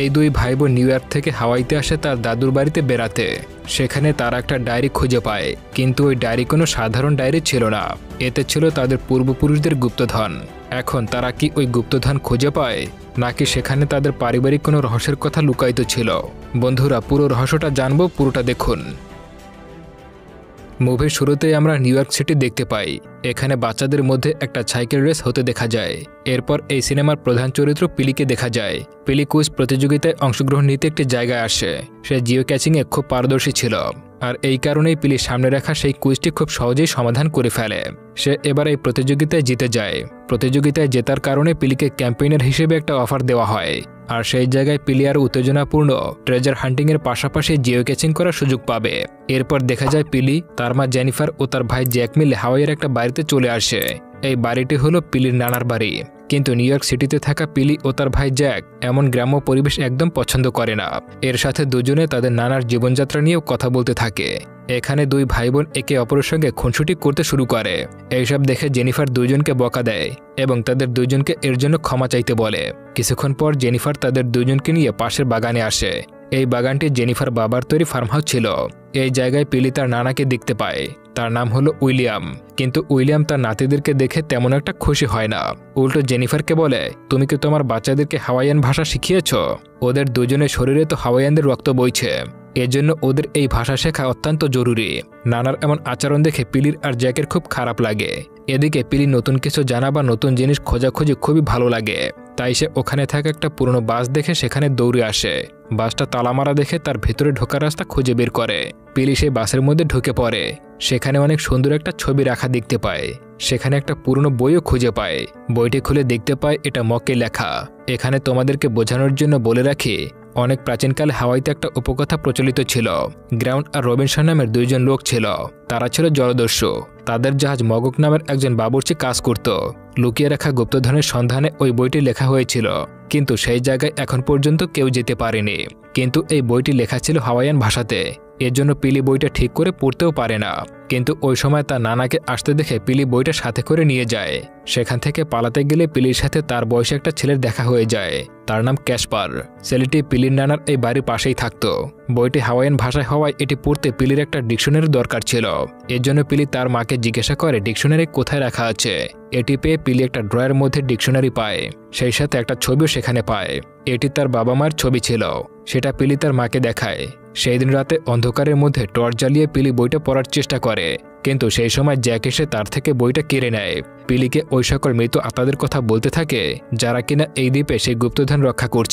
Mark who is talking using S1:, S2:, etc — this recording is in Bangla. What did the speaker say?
S1: এই দুই ভাই বোন নিউ ইয়র্ক থেকে হাওয়াইতে আসে তার দাদুর বাড়িতে বেড়াতে। সেখানে তারা একটা ডায়েরি খুঁজে পায়, কিন্তু ওই ডায়েরি কোনো সাধারণ ডায়েরি ছিল না। এতে ছিল তাদের পূর্বপুরুষদের গুপ্তধন। এখন তারা কি ওই গুপ্তধন খুঁজে পায়, নাকি সেখানে তাদের পারিবারিক কোনো রহস্যের কথা লুকায়িত ছিল? বন্ধুরা, পুরো রহস্যটা জানবো, পুরোটা দেখুন। মুভির শুরুতেই আমরা নিউ ইয়র্ক সিটি দেখতে পাই। এখানে বাচ্চাদের মধ্যে একটা সাইকেল রেস হতে দেখা যায়। এরপর এই সিনেমার প্রধান চরিত্র পিলিকে দেখা যায়। পিলি কুইজ প্রতিযোগিতায় অংশগ্রহণ নিতে একটি জায়গায় আসে। সে জিও ক্যাচিংয়ে খুব পারদর্শী ছিল, আর এই কারণেই পিলির সামনে রাখা সেই কুইজটি খুব সহজেই সমাধান করে ফেলে। সে এবার এই প্রতিযোগিতায় জিতে যায়। প্রতিযোগিতায় জেতার কারণে পিলিকে ক্যাম্পেইনার হিসেবে একটা অফার দেওয়া হয়, আর সেই জায়গায় পিলি আর উত্তেজনাপূর্ণ ট্রেজার হান্টিংয়ের পাশাপাশি জিও ক্যাচিং করার সুযোগ পাবে। এরপর দেখা যায় পিলি, তার মা জেনিফার ও তার ভাই জ্যাক মিলে হাওয়াইয়ের একটা বাড়িতে চলে আসে। এই বাড়িটি হলো পিলির নানার বাড়ি। কিন্তু নিউ ইয়র্ক সিটিতে থাকা পিলি ও তার ভাই জ্যাক এমন গ্রাম্য পরিবেশ একদম পছন্দ করে না। এর সাথে দুজনে তাদের নানার জীবনযাত্রা নিয়েও কথা বলতে থাকে। এখানে দুই ভাই বোন একে অপরের সঙ্গে খুনসুটি করতে শুরু করে। এইসব দেখে জেনিফার দুজনকে বকা দেয় এবং তাদের দুজনকে এর জন্য ক্ষমা চাইতে বলে। কিছুক্ষণ পর জেনিফার তাদের দুজনকে নিয়ে পাশের বাগানে আসে। এই বাগানটি জেনিফার বাবার তৈরি ফার্ম হাউস ছিল। এই জায়গায় পিলি তার নানাকে দেখতে পায়। তার নাম হলো উইলিয়াম। কিন্তু উইলিয়াম তার নাতিদেরকে দেখে তেমন একটা খুশি হয় না। উল্টো জেনিফারকে বলে, তুমি কি তোমার বাচ্চাদেরকে হাওয়াইয়ান ভাষা শিখিয়েছ? ওদের দুজনের শরীরে তো হাওয়াইয়ানদের রক্ত বইছে, এজন্য ওদের এই ভাষা শেখা অত্যন্ত জরুরি। নানার এমন আচরণ দেখে পিলির আর জ্যাকের খুব খারাপ লাগে। এদিকে পিলি নতুন কিছু জানা বা নতুন জিনিস খোঁজাখুঁজি খুবই ভালো লাগে। তাই সে ওখানে থাকা একটা পুরনো বাস দেখে সেখানে দৌড়ে আসে। বাসটা তালামারা দেখে তার ভেতরে ঢোকার রাস্তা খুঁজে বের করে। পিলি সেই বাসের মধ্যে ঢুকে পড়ে। সেখানে অনেক সুন্দর একটা ছবি রাখা দেখতে পায়। সেখানে একটা পুরনো বইও খুঁজে পায়। বইটি খুলে দেখতে পায় এটা মকে লেখা। এখানে তোমাদেরকে বোঝানোর জন্য বলে রাখি, অনেক প্রাচীনকালে হাওয়াইতে একটা উপকথা প্রচলিত ছিল। গ্রাউন্ড আর রবিনসন নামের দুইজন লোক ছিল। তারা ছিল জলদস্যু। তাদের জাহাজ মগক নামের একজন বাবুর্চি কাজ করত। লুকিয়ে রাখা গুপ্তধনের সন্ধানে ওই বইটি লেখা হয়েছিল, কিন্তু সেই জায়গায় এখন পর্যন্ত কেউ যেতে পারেনি। কিন্তু এই বইটি লেখা ছিল হাওয়াইয়ান ভাষাতে। এর জন্য পিলি বইটা ঠিক করে পড়তেও পারে না। কিন্তু ওই সময় তার নানাকে আসতে দেখে পিলি বইটা সাথে করে নিয়ে যায়। সেখান থেকে পালাতে গেলে পিলির সাথে তার বয়সী একটা ছেলের দেখা হয়ে যায়। তার নাম ক্যাসপার। ছেলেটি পিলির নানার এই বাড়ির পাশেই থাকতো। বইটি হাওয়াইয়ান ভাষায় হওয়ায় এটি পড়তে পিলির একটা ডিকশনারি দরকার ছিল। এর জন্য পিলি তার মাকে জিজ্ঞাসা করে ডিকশনারি কোথায় রাখা আছে। এটি পেয়ে পিলি একটা ড্রয়ারের মধ্যে ডিকশনারি পায়। সেই সাথে একটা ছবিও সেখানে পায়। এটি তার বাবা মায়ের ছবি ছিল। সেটা পিলি তার মাকে দেখায়। সেই দিন রাতে অন্ধকারের মধ্যে টর্চ জ্বালিয়ে পিলি বইটা পড়ার চেষ্টা করে, কিন্তু সেই সময় জ্যাক এসে তার থেকে বইটা কেড়ে নেয়। পিলিকে ওই সকল মৃত আত্মাদের কথা বলতে থাকে, যারা কিনা এই দ্বীপে সেই গুপ্তধন রক্ষা করছে।